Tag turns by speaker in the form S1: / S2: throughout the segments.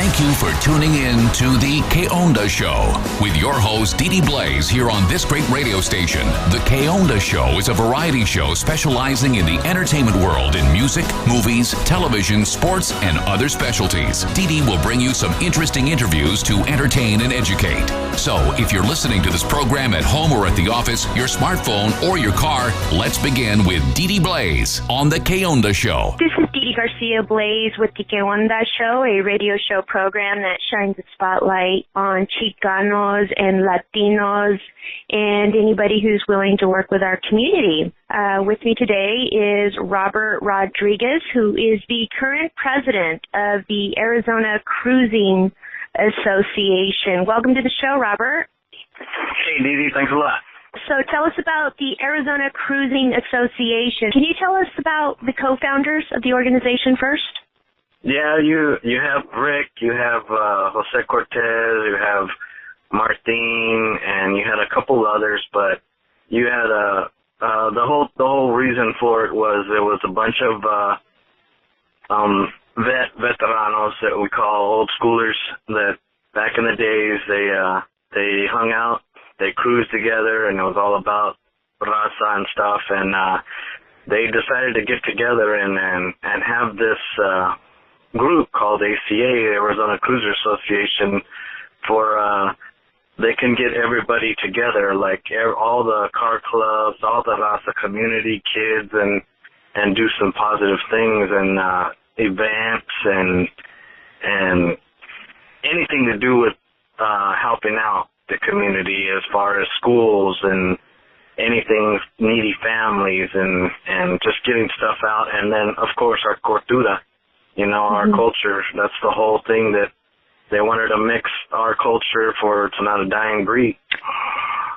S1: Thank you for tuning in to the Que Onda Show with your host, Dee Blaze, here on this great radio station. The Que Onda Show is a variety show specializing in the entertainment world in music, movies, television, sports, and other specialties. Dee will bring you some interesting interviews to entertain and educate. So, if you're listening to this program at home or at the office, your smartphone, or your car, let's begin with Dee Blaze on the Que Onda Show.
S2: This is Dee Garcia Blaze with the Que Onda Show, a radio show program that shines a spotlight on Chicanos and Latinos and anybody who's willing to work with our community. With me today is Robert Rodriguez, who is the current president of the Arizona Cruisin Association. Welcome to the show, Robert.
S3: Hey, Dee, thanks a lot.
S2: So tell us about the Arizona Cruisin Association. Can you tell us about the co-founders of the organization first?
S3: Yeah, you have Rick, you have Jose Cortez, you have Martin, and you had a couple others, but you had the whole reason for it was there was a bunch of veteranos that we call old schoolers that back in the days they hung out, they cruised together, and it was all about raza and stuff, and they decided to get together and have this group called ACA, Arizona Cruiser Association, for they can get everybody together, like all the car clubs, all the raza community kids, and do some positive things and events and anything to do with helping out the community as far as schools and anything, needy families and just getting stuff out. And then, of course, our cultura, our culture. That's the whole thing, that they wanted to mix our culture for it's not a dying breed.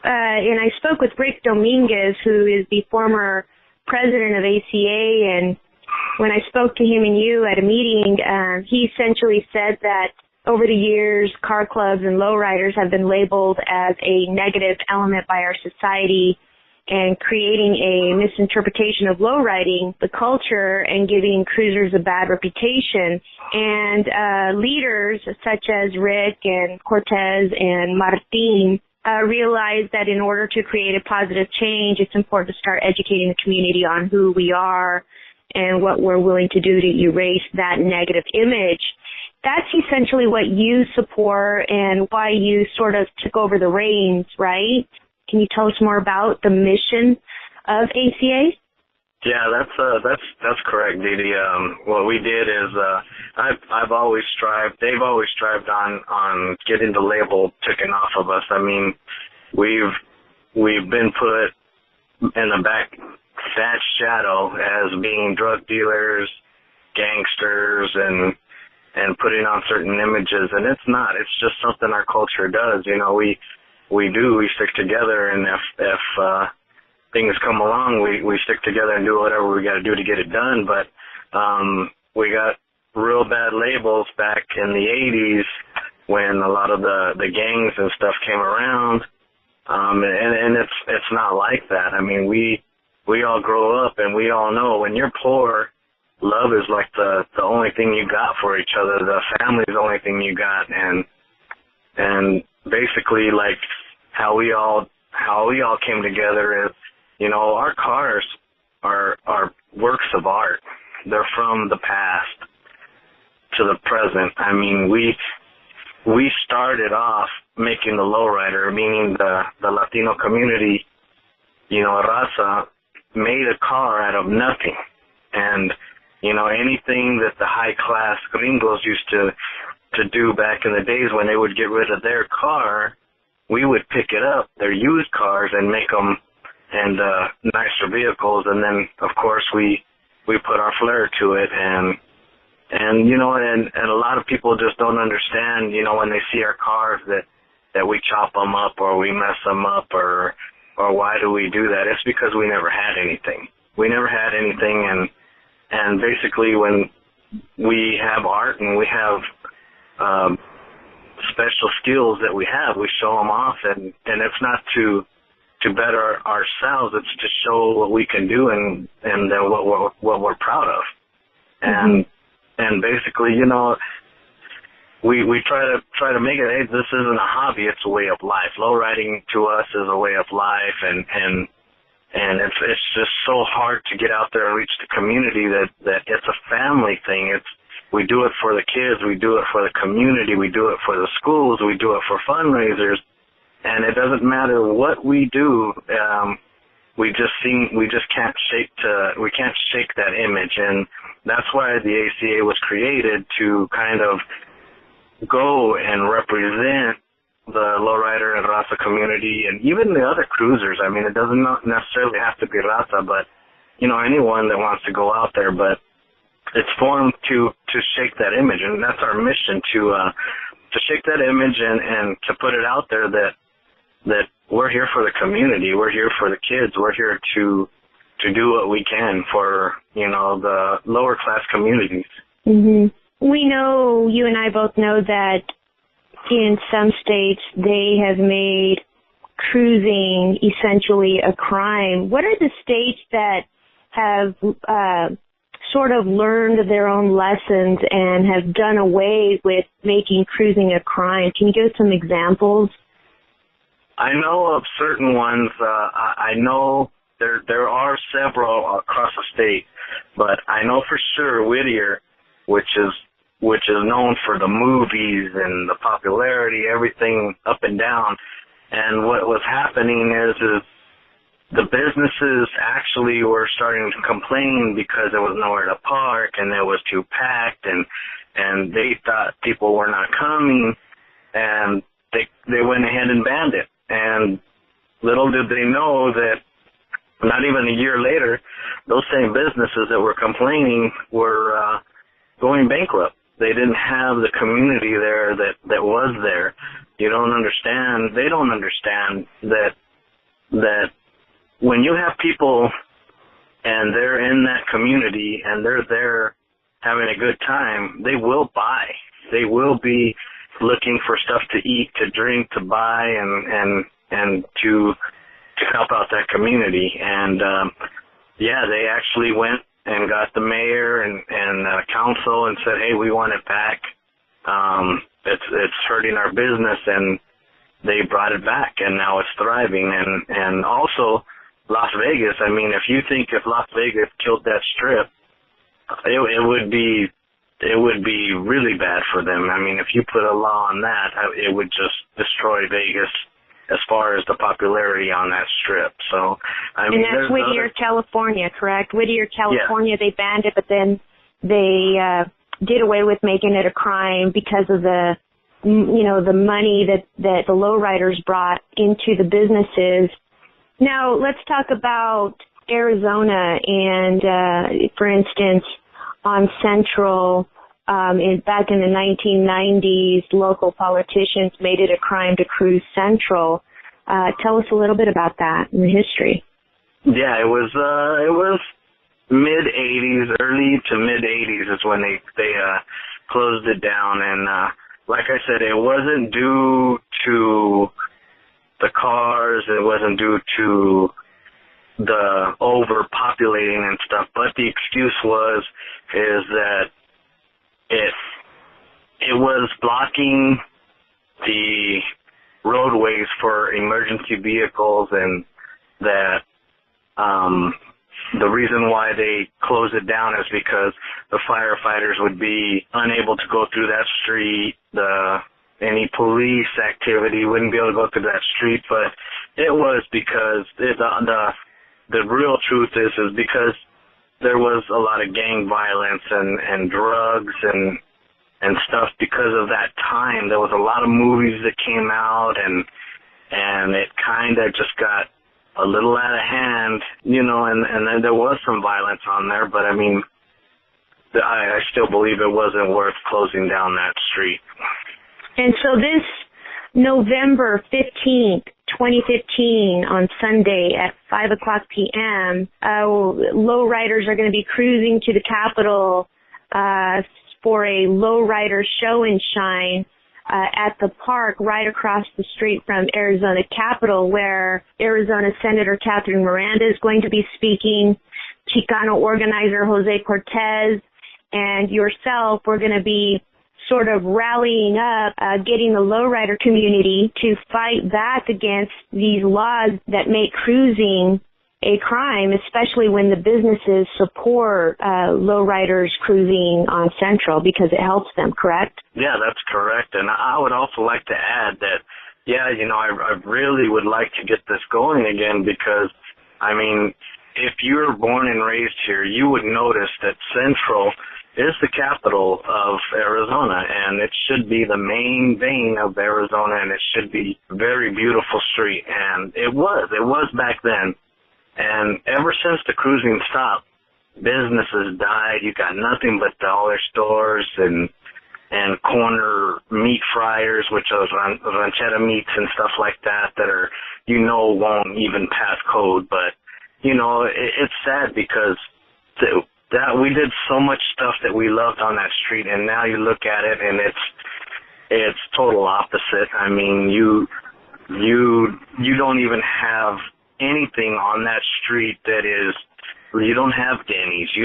S2: And I spoke with Rick Dominguez, who is the former president of ACA, and when I spoke to him and you at a meeting, he essentially said that over the years, car clubs and lowriders have been labeled as a negative element by our society and creating a misinterpretation of lowriding the culture and giving cruisers a bad reputation. And leaders such as Rick and Cortez and Martin realized that in order to create a positive change, it's important to start educating the community on who we are and what we're willing to do to erase that negative image. That's essentially what you support and why you sort of took over the reins, right? Can you tell us more about the mission of ACA?
S3: Yeah, that's correct, Dee. What we did is I've always strived. They've always strived on getting the label taken off of us. I mean, we've been put in the back shadow as being drug dealers, gangsters, and putting on certain images, and it's not. It's just something our culture does. We stick together, and if things come along, we stick together and do whatever we got to do to get it done. But we got real bad labels back in the 80s when a lot of the gangs and stuff came around, and it's not like that. I mean, we all grow up and we all know when you're poor, love is like the only thing you got for each other. The family's the only thing you got, and basically like how we all came together is, our cars are works of art. They're from the past to the present. I mean, we started off making the lowrider, meaning the Latino community, raza, made a car out of nothing. And anything that the high-class gringos used to do back in the days when they would get rid of their car, we would pick it up, their used cars, and make them and nicer vehicles. And then, of course, we put our flair to it. And a lot of people just don't understand, when they see our cars that we chop them up or we mess them up or why do we do that? It's because we never had anything. We never had anything, and basically when we have art and we have special skills that we have, we show them off, and it's not to better ourselves, it's to show what we can do and what we're proud of. And basically, we try to make it, hey, this isn't a hobby, it's a way of life. Lowriding to us is a way of life, and it's just so hard to get out there and reach the community that it's a family thing. We do it for the kids, we do it for the community, we do it for the schools, we do it for fundraisers, and it doesn't matter what we do. We just can't shake that image, and that's why the ACA was created, to kind of go and represent the lowrider and Raza community, and even the other cruisers. I mean, it doesn't necessarily have to be Raza, but anyone that wants to go out there. But it's formed to shake that image, and that's our mission, to shake that image and to put it out there that we're here for the community, we're here for the kids, we're here to do what we can for the lower class communities.
S2: Mm-hmm. We know, you and I both know, that in some states they have made cruising essentially a crime. What are the states that have sort of learned their own lessons and have done away with making cruising a crime? Can you give us some examples?
S3: I know of certain ones. I know there are several across the state, but I know for sure Whittier, which is known for the movies and the popularity, everything up and down. And what was happening is the businesses actually were starting to complain because there was nowhere to park and it was too packed, and they thought people were not coming, and they went ahead and banned it. And little did they know that not even a year later, those same businesses that were complaining were going bankrupt. They didn't have the community there that was there. They don't understand that when you have people and they're in that community and they're there having a good time, they will buy. They will be looking for stuff to eat, to drink, to buy, and to help out that community. And they actually went and got the mayor and council and said, hey, we want it back. It's hurting our business, and they brought it back, and now it's thriving. And also Las Vegas. I mean, if Las Vegas killed that strip, it would be really bad for them. I mean, if you put a law on that, it would just destroy Vegas as far as the popularity on that strip. So, I mean,
S2: and that's Whittier, California, correct? Whittier, California, yeah. They banned it, but then they did away with making it a crime because of the money that the lowriders brought into the businesses. Now, let's talk about Arizona and, for instance, on Central, back in the 1990s, local politicians made it a crime to cruise Central. Tell us a little bit about that in the history.
S3: Yeah, it was mid-'80s, early to mid-'80s is when they closed it down. And like I said, it wasn't due to the cars, it wasn't due to the overpopulating and stuff, but the excuse is that it was blocking the roadways for emergency vehicles, and that the reason why they closed it down is because the firefighters would be unable to go through that street. Any police activity wouldn't be able to go through that street, but it was because the real truth is because there was a lot of gang violence and drugs and stuff because of that time. There was a lot of movies that came out, and it kind of just got a little out of hand, and then there was some violence on there, but I mean, I still believe it wasn't worth closing down that street.
S2: And so this November 15th, 2015, on Sunday at 5 o'clock p.m., lowriders are going to be cruising to the Capitol for a lowrider show and shine at the park right across the street from Arizona Capitol, where Arizona Senator Catherine Miranda is going to be speaking. Chicano organizer Jose Cortez and yourself, we're going to be sort of rallying up, getting the lowrider community to fight back against these laws that make cruising a crime, especially when the businesses support lowriders cruising on Central because it helps them, correct?
S3: Yeah, that's correct. And I would also like to add that, yeah, you know, I really would like to get this going again because, I mean, if you're born and raised here, you would notice that Central is the capital of Arizona, and it should be the main vein of Arizona, and it should be a very beautiful street. And it was back then. And ever since the cruising stopped, businesses died. You got nothing but dollar stores and corner meat fryers, which are ranchera meats and stuff like that are, you know, won't even pass code. But, you know, it's sad because that we did so much stuff that we loved on that street, and now you look at it and it's total opposite. I mean, you don't even have anything on that street that is, you don't have Denny's, you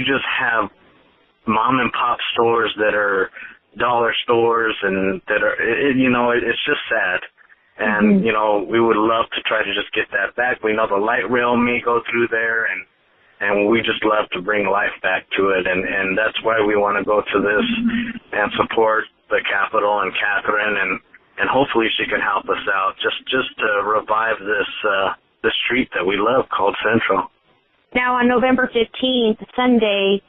S3: just have mom and pop stores that are dollar stores and that are, you know, it's just sad. And, you know, we would love to try to just get that back. We know the light rail may go through there, and we just love to bring life back to it. And that's why we want to go to this and support the Capitol and Catherine, and hopefully she can help us out just to revive this street that we love called Central.
S2: Now on November 15th, Sunday,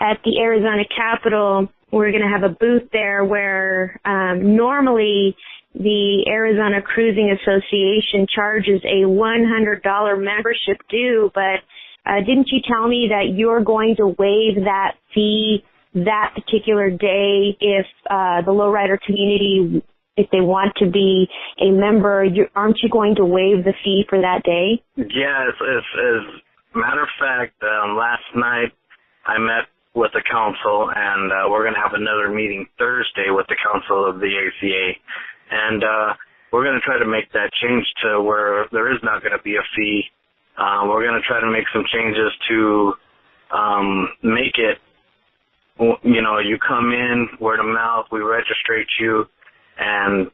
S2: at the Arizona Capitol, we're going to have a booth there where normally the Arizona Cruising Association charges a $100 membership due, but didn't you tell me that you're going to waive that fee that particular day if the lowrider community, if they want to be a member, aren't you going to waive the fee for that day?
S3: Yeah, as a matter of fact, last night I met with the council, and we're going to have another meeting Thursday with the council of the ACA, and we're going to try to make that change to where there is not going to be a fee. We're going to try to make some changes to make it, you know, you come in, word of mouth, we registrate you, and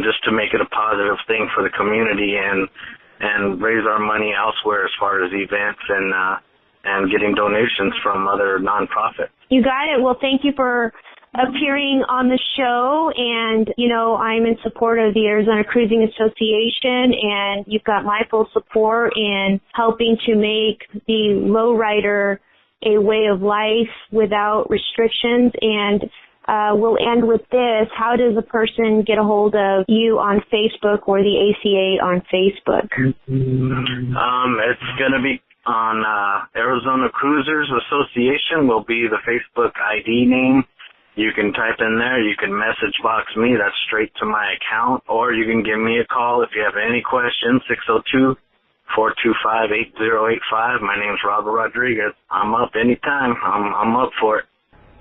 S3: just to make it a positive thing for the community and raise our money elsewhere as far as events and getting donations from other nonprofits.
S2: You got it. Well, thank you for appearing on the show, and, you know, I'm in support of the Arizona Cruising Association, and you've got my full support in helping to make the lowrider a way of life without restrictions. And we'll end with this. How does a person get a hold of you on Facebook or the ACA on Facebook?
S3: It's going to be on Arizona Cruisers Association will be the Facebook ID name. You can type in there. You can message box me. That's straight to my account. Or you can give me a call if you have any questions, 602-425-8085. My name's Robert Rodriguez. I'm up anytime. I'm up for it.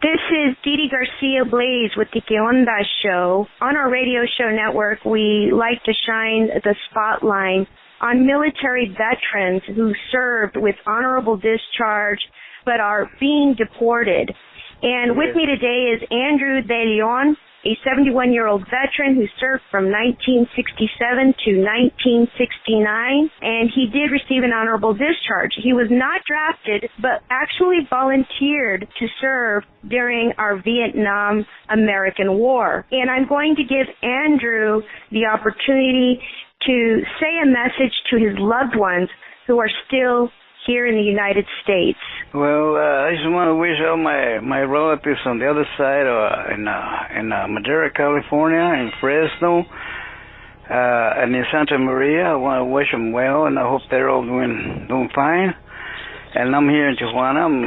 S2: This is Didi Garcia Blaze with the Que Onda Show. On our radio show network, we like to shine the spotlight on military veterans who served with honorable discharge but are being deported. And with me today is Andrew De Leon, a 71-year-old veteran who served from 1967 to 1969, and he did receive an honorable discharge. He was not drafted, but actually volunteered to serve during our Vietnam American War. And I'm going to give Andrew the opportunity to say a message to his loved ones who are still here in the United States.
S4: Well, I just want to wish all my relatives on the other side in Madera, California, in Fresno, and in Santa Maria. I want to wish them well, and I hope they're all doing fine. And I'm here in Tijuana. I'm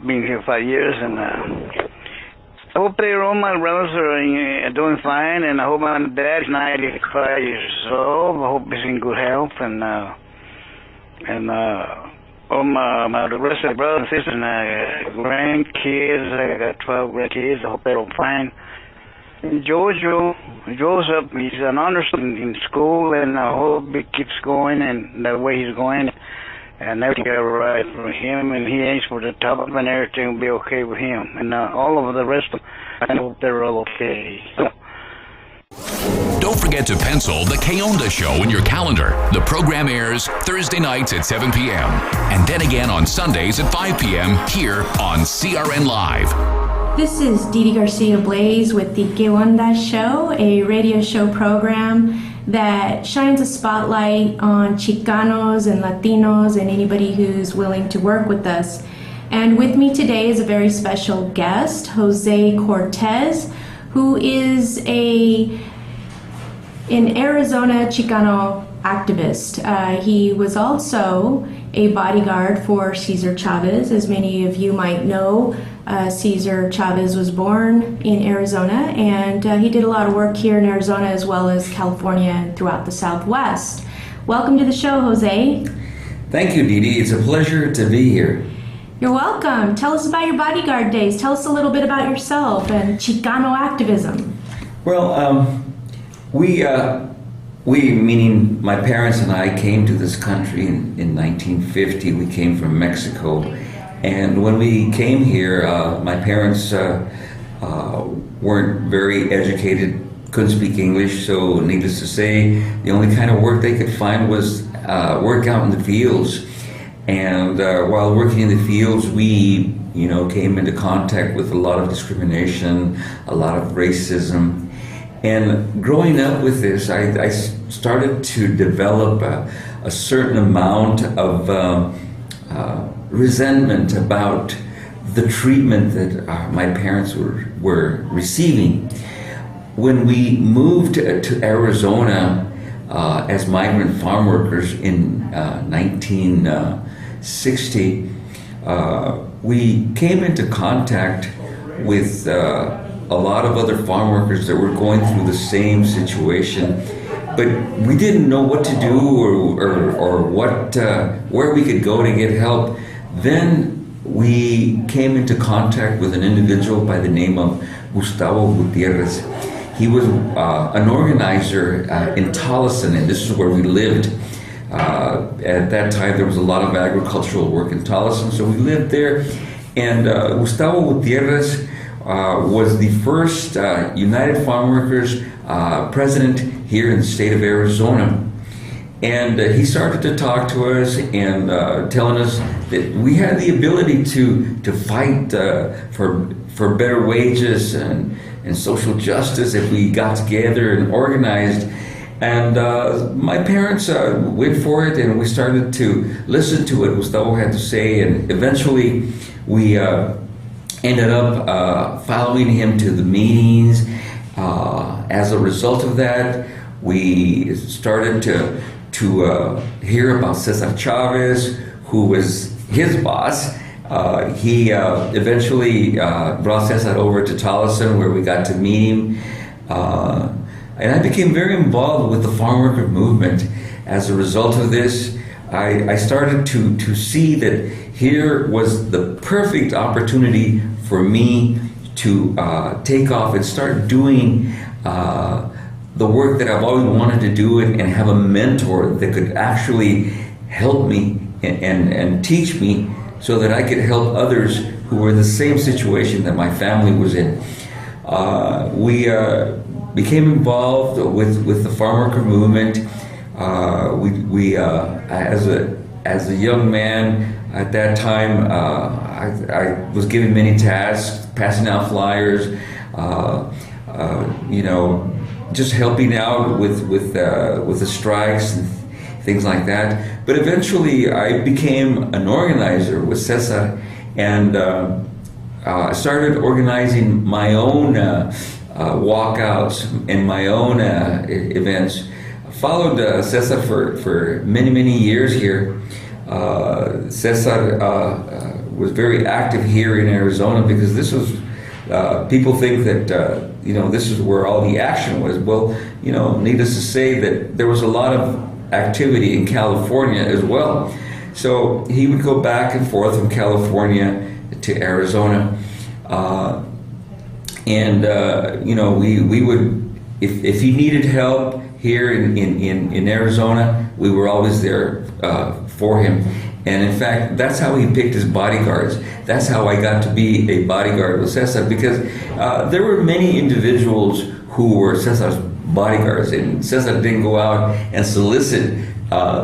S4: been here 5 years, and I hope all my relatives are doing fine, and I hope my dad's 95 years old. I hope he's in good health, and all my the rest of the brothers and sisters and grandkids. I got 12 grandkids. I hope they're all fine. And Joseph, he's an honor student in school, and I hope he keeps going and the way he's going. and everything got right for him, and he aims for the top, and everything will be okay with him. And all of the rest of them, I hope they're all okay.
S1: Don't forget to pencil the K-Onda Show in your calendar. The program airs Thursday nights at 7 p.m. and then again on Sundays at 5 p.m. here on CRN Live.
S5: This is Didi Garcia Blaze with the K-Onda Show, a radio show program that shines a spotlight on Chicanos and Latinos and anybody who's willing to work with us. And with me today is a very special guest, Jose Cortez, who is an Arizona Chicano activist. He was also a bodyguard for Cesar Chavez. As many of you might know, Cesar Chavez was born in Arizona, and he did a lot of work here in Arizona as well as California and throughout the Southwest. Welcome to the show, Jose.
S6: Thank you, Didi. It's a pleasure to be here.
S5: You're welcome. Tell us about your bodyguard days. Tell us a little bit about yourself and Chicano activism.
S6: Well, we, meaning my parents and I, came to this country in 1950. We came from Mexico. And when we came here, my parents weren't very educated, couldn't speak English, so needless to say, the only kind of work they could find was work out in the fields. And while working in the fields, we, came into contact with a lot of discrimination, a lot of racism. And growing up with this, I started to develop a certain amount of resentment about the treatment that my parents were receiving. When we moved to Arizona as migrant farm workers in 1960, we came into contact with a lot of other farm workers that were going through the same situation, but we didn't know what to do or what where we could go to get help. Then we came into contact with an individual by the name of Gustavo Gutierrez. He was an organizer in Tolleson, and this is where we lived. At that time, there was a lot of agricultural work in Tolleson, so we lived there. And Gustavo Gutierrez was the first United Farm Workers president here in the state of Arizona. And he started to talk to us and telling us that we had the ability to fight for better wages and social justice if we got together and organized. And my parents went for it, and we started to listen to what Gustavo had to say, and eventually we ended up following him to the meetings. As a result of that, we started to hear about Cesar Chavez, who was his boss. He eventually brought Cesar over to Tolleson, where we got to meet him. And I became very involved with the farm worker movement. As a result of this, I started to see that here was the perfect opportunity for me to take off and start doing the work that I've always wanted to do, and have a mentor that could actually help me and teach me so that I could help others who were in the same situation that my family was in. We became involved with the farm worker movement. We as a young man at that time, I was given many tasks, passing out flyers, just helping out with the strikes and things like that. But eventually, I became an organizer with Cesar, and I started organizing my own walkouts and my own events. I followed Cesar for many years here. Cesar was very active here in Arizona because this was, people think that, this is where all the action was. Well, needless to say that there was a lot of activity in California as well. So he would go back and forth from California to Arizona. We would, if he needed help here in Arizona, we were always there for him. And in fact, that's how he picked his bodyguards. That's how I got to be a bodyguard with Cesar, because there were many individuals who were Cesar's bodyguards, and Cesar didn't go out and solicit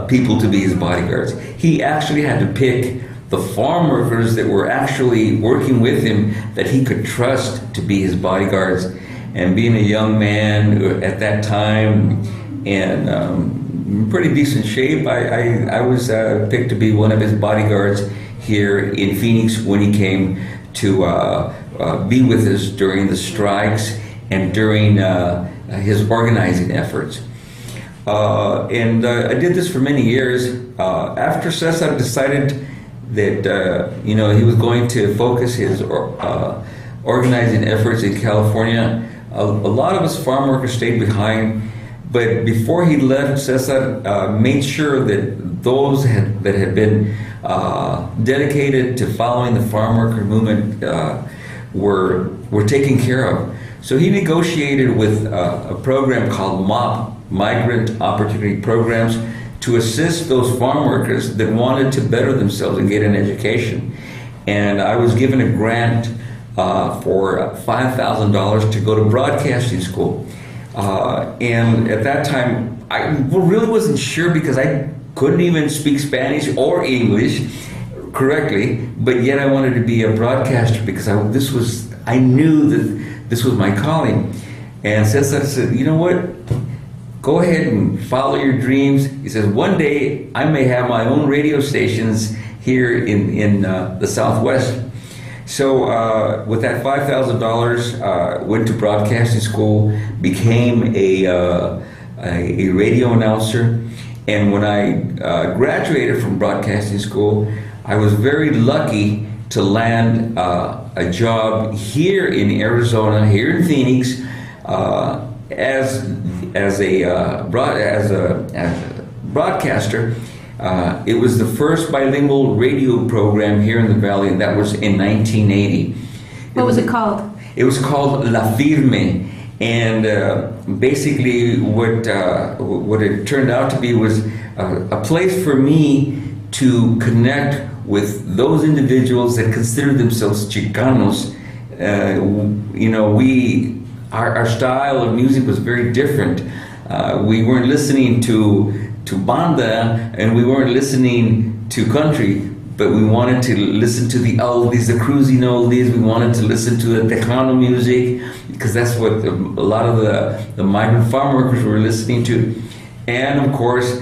S6: people to be his bodyguards. He actually had to pick the farm workers that were actually working with him that he could trust to be his bodyguards. And being a young man at that time and pretty decent shape, I was picked to be one of his bodyguards here in Phoenix when he came to be with us during the strikes and during his organizing efforts. And I did this for many years. After Cesar decided that he was going to focus his organizing efforts in California, a lot of us farm workers stayed behind. But before he left, Cesar made sure that those that had been dedicated to following the farm worker movement were taken care of. So he negotiated with a program called MOP, Migrant Opportunity Programs, to assist those farm workers that wanted to better themselves and get an education. And I was given a grant for $5,000 to go to broadcasting school. And at that time, I really wasn't sure because I couldn't even speak Spanish or English correctly, but yet I wanted to be a broadcaster because I knew that this was my calling. And Cesar said, you know what? Go ahead and follow your dreams. He says, one day I may have my own radio stations here in the Southwest. So with that $5,000, went to broadcasting school, became a radio announcer, and when I graduated from broadcasting school, I was very lucky to land a job here in Arizona, here in Phoenix, as a broadcaster. It was the first bilingual radio program here in the Valley, and that was in 1980.
S5: What was it called?
S6: It was called La Firme, and basically what it turned out to be was a place for me to connect with those individuals that consider themselves Chicanos. Our style of music was very different. We weren't listening to banda, and we weren't listening to country, but we wanted to listen to the oldies, the Cruisin oldies. We wanted to listen to the Tejano music because that's what a lot of the migrant farm workers were listening to. And of course,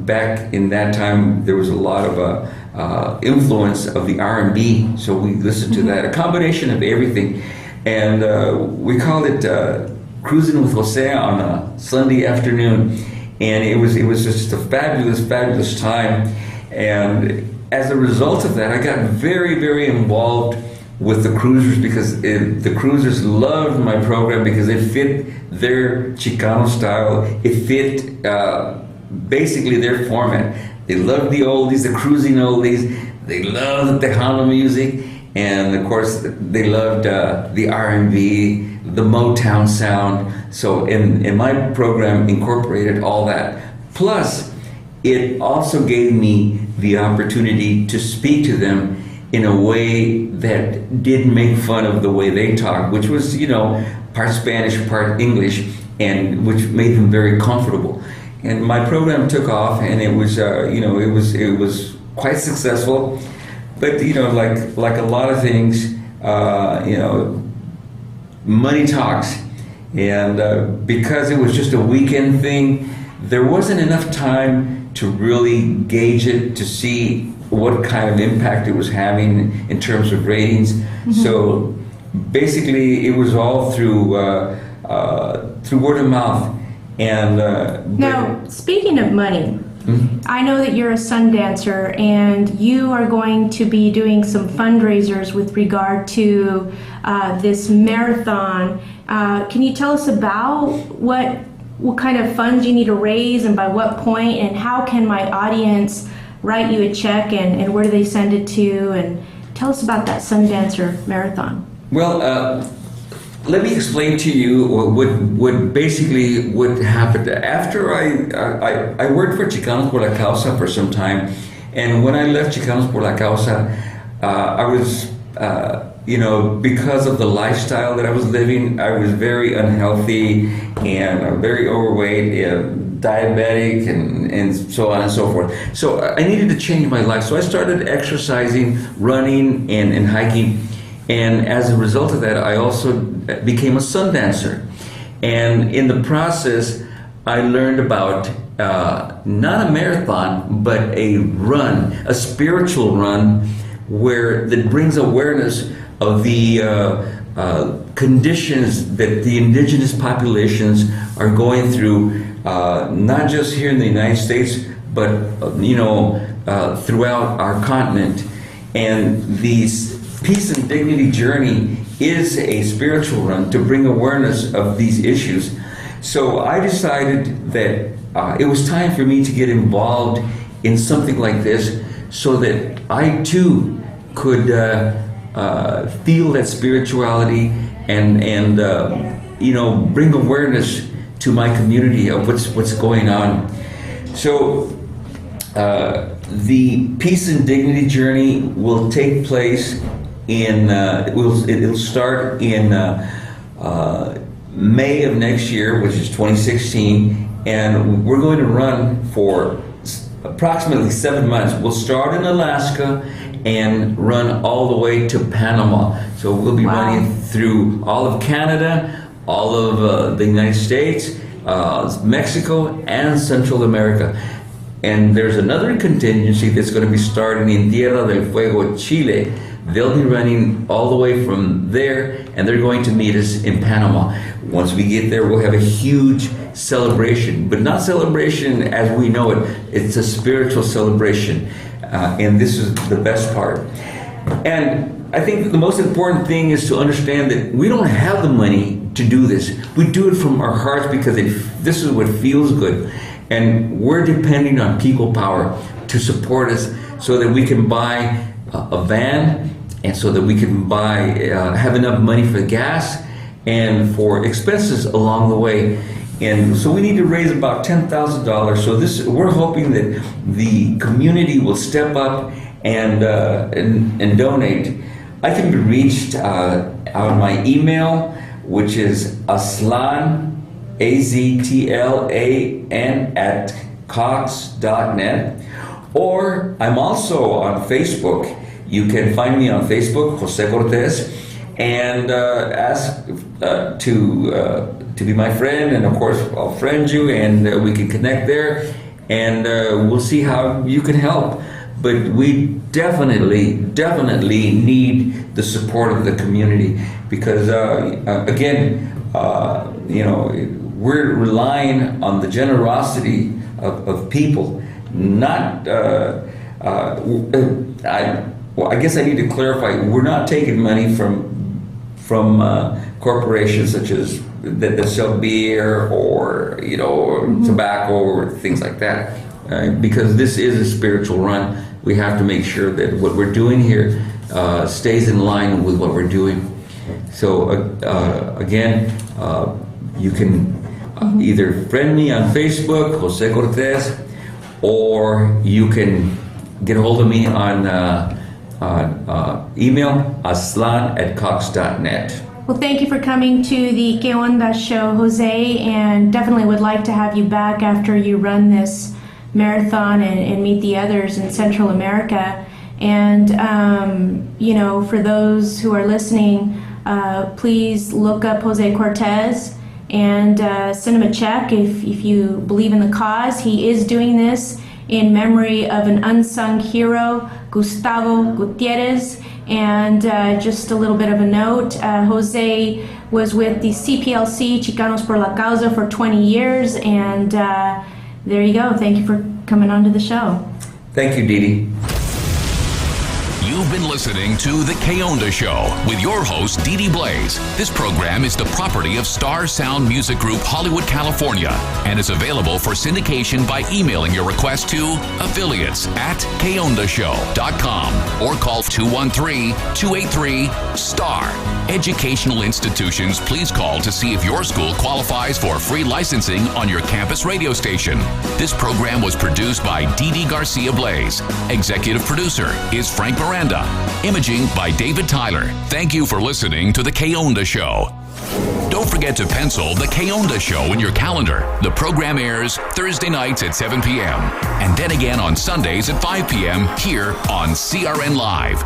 S6: back in that time there was a lot of influence of the R&B, so we listened to that, a combination of everything. And we called it Cruisin with Jose on a Sunday afternoon, and it was just a fabulous time. And as a result of that, I got very, very involved with the cruisers because the cruisers loved my program because it fit their Chicano style. It fit basically their format. They loved the oldies, the Cruisin oldies. They loved the Tejano music, and of course they loved the R&B, the Motown sound. So in my program incorporated all that. Plus, it also gave me the opportunity to speak to them in a way that didn't make fun of the way they talk, which was, part Spanish, part English, and which made them very comfortable. And my program took off, and it was, it was quite successful. But like a lot of things, money talks, and because it was just a weekend thing, there wasn't enough time to really gauge it to see what kind of impact it was having in terms of ratings. Mm-hmm. So basically, it was all through word of mouth. And
S5: now, speaking of money, mm-hmm. I know that you're a Sundancer, and you are going to be doing some fundraisers with regard to this marathon. Can you tell us about what kind of funds you need to raise and by what point, and how can my audience write you a check, and where do they send it to? And tell us about that Sundancer marathon.
S6: Well, let me explain to you what basically what happened. After I worked for Chicano Por La Causa for some time, and when I left Chicano Por La Causa, I was, because of the lifestyle that I was living, I was very unhealthy and very overweight, diabetic, and so on and so forth. So I needed to change my life. So I started exercising, running, and hiking. And as a result of that, I also became a Sundancer. And in the process, I learned about not a marathon, but a run, a spiritual run, that brings awareness of the conditions that the indigenous populations are going through, not just here in the United States, but throughout our continent. And these Peace and Dignity Journey is a spiritual run to bring awareness of these issues. So I decided that it was time for me to get involved in something like this so that I too could feel that spirituality and bring awareness to my community of what's going on. So the Peace and Dignity Journey will take place it'll start in May of next year, which is 2016, and we're going to run for approximately 7 months. We'll start in Alaska and run all the way to Panama. So we'll be running through all of Canada, all of the United States, Mexico, and Central America. And there's another contingency that's going to be starting in Tierra del Fuego, Chile. They'll be running all the way from there, and they're going to meet us in Panama. Once we get there, we'll have a huge celebration, but not celebration as we know it. It's a spiritual celebration, and this is the best part. And I think the most important thing is to understand that we don't have the money to do this. We do it from our hearts because this is what feels good. And we're depending on people power to support us so that we can buy a van, and so that we can have enough money for gas and for expenses along the way. And so we need to raise about $10,000. So we're hoping that the community will step up and donate. I can be reached on my email, which is Aztlan, AZTLAN @cox.net, or I'm also on Facebook. You can find me on Facebook, Jose Cortez, and ask to be my friend, and of course I'll friend you, and we can connect there, and we'll see how you can help. But we definitely need the support of the community because we're relying on the generosity of people. I guess I need to clarify. We're not taking money from corporations such as that sell beer or tobacco or things like that. Because this is a spiritual run, we have to make sure that what we're doing here stays in line with what we're doing. So you can either friend me on Facebook, Jose Cortez, or you can get a hold of me on email, aztlan@cox.net.
S5: Well, thank you for coming to the Que Onda show, Jose, and definitely would like to have you back after you run this marathon and meet the others in Central America. And, for those who are listening, please look up Jose Cortez and send him a check if you believe in the cause. He is doing this in memory of an unsung hero, Gustavo Gutierrez. And just a little bit of a note, Jose was with the CPLC, Chicanos Por La Causa, for 20 years, and there you go. Thank you for coming on to the show.
S6: Thank you, Dee Dee.
S1: You've been listening to The K-Onda Show with your host, Dee Dee Blaze. This program is the property of Star Sound Music Group, Hollywood, California, and is available for syndication by emailing your request to affiliates@kondashow.com or call 213-283-STAR. Educational institutions, please call to see if your school qualifies for free licensing on your campus radio station. This program was produced by Dee Dee Garcia Blaze. Executive producer is Frank Miranda. Imaging by David Tyler. Thank you for listening to The K-Onda Show. Don't forget to pencil The K-Onda Show in your calendar. The program airs Thursday nights at 7 p.m. and then again on Sundays at 5 p.m. here on CRN Live.